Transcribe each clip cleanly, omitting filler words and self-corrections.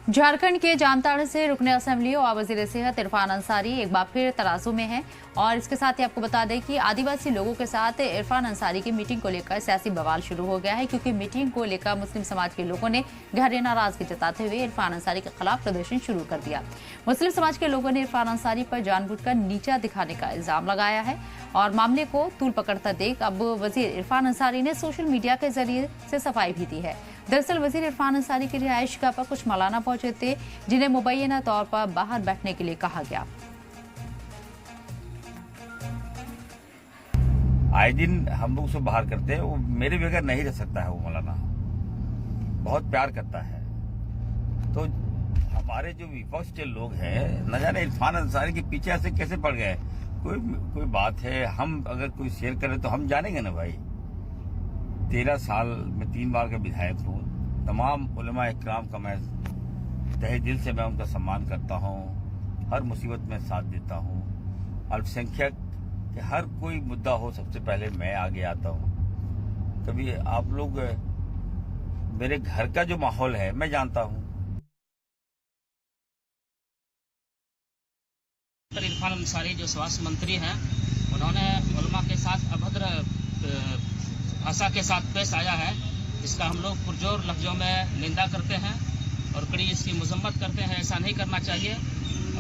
झारखंड के जामताड़ा से रुकने असेंबली और वजीर सेहत इरफान अंसारी एक बार फिर तराजू में है। और इसके साथ ही आपको बता दें कि आदिवासी लोगों के साथ इरफान अंसारी की मीटिंग को लेकर सियासी बवाल शुरू हो गया है, क्योंकि मीटिंग को लेकर मुस्लिम समाज के लोगों ने गहरी नाराजगी जताते हुए इरफान अंसारी के खिलाफ प्रदर्शन शुरू कर दिया। मुस्लिम समाज के लोगों ने इरफान अंसारी पर जानबूझकर नीचा दिखाने का इल्जाम लगाया है और मामले को तूल पकड़ता देख अब वजीर इरफान अंसारी ने सोशल मीडिया के जरिए से सफाई भी दी है। दरअसल वजीर इरफान अंसारी की रिहायशगाह पर कुछ मौलाना पहुंचे थे, जिन्हें मुबैना तौर पर बाहर बैठने के लिए कहा गया। आए दिन हम लोग उसको बाहर करते हैं, वो मेरे बगैर नहीं रह सकता है। वो मौलाना बहुत प्यार करता है। तो हमारे जो विपक्ष के लोग हैं, न जाने इरफान अंसारी के पीछे ऐसे कैसे पड़ गए। कोई बात है, हम अगर कोई शेयर करें तो हम जानेंगे ना भाई। 13 साल में 3 बार का विधायक हूँ। तमाम उलमा इकराम का मैं तहे दिल से मैं उनका सम्मान करता हूँ, हर मुसीबत में साथ देता हूँ। अल्पसंख्यक के हर कोई मुद्दा हो, सबसे पहले मैं आगे आता हूँ। कभी आप लोग मेरे घर का जो माहौल है मैं जानता हूँ। इरफान अंसारी जो स्वास्थ्य मंत्री हैं, उन्होंने उलमा के साथ अभद्र भाषा के साथ पेश आया है, जिसका हम लोग पुरजोर लफ्जों में निंदा करते हैं और कड़ी इसकी मजम्मत करते हैं। ऐसा नहीं करना चाहिए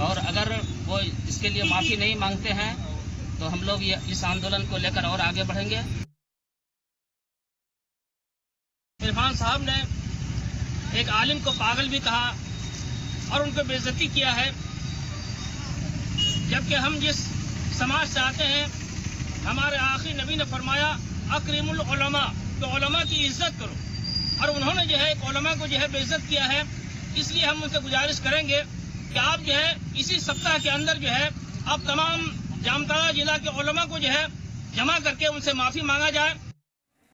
और अगर वो इसके लिए माफ़ी नहीं मांगते हैं तो हम लोग इस आंदोलन को लेकर और आगे बढ़ेंगे। इरफान साहब ने एक आलिम को पागल भी कहा और उनको बेइज्जती किया है, जबकि हम जिस समाज से आते हैं, हमारे आखिरी नबी ने फरमाया अकरीमुल उलमा, तो उलमा की इज्जत करो। और उन्होंने जो है एक उलमा को जो है बेइज्जत किया है। इसलिए हम उनसे गुजारिश करेंगे कि आप जो है इसी सप्ताह के अंदर जो है आप तमाम जामताड़ा जिला के उलमा को जो है जमा करके उनसे माफी मांगा जाए।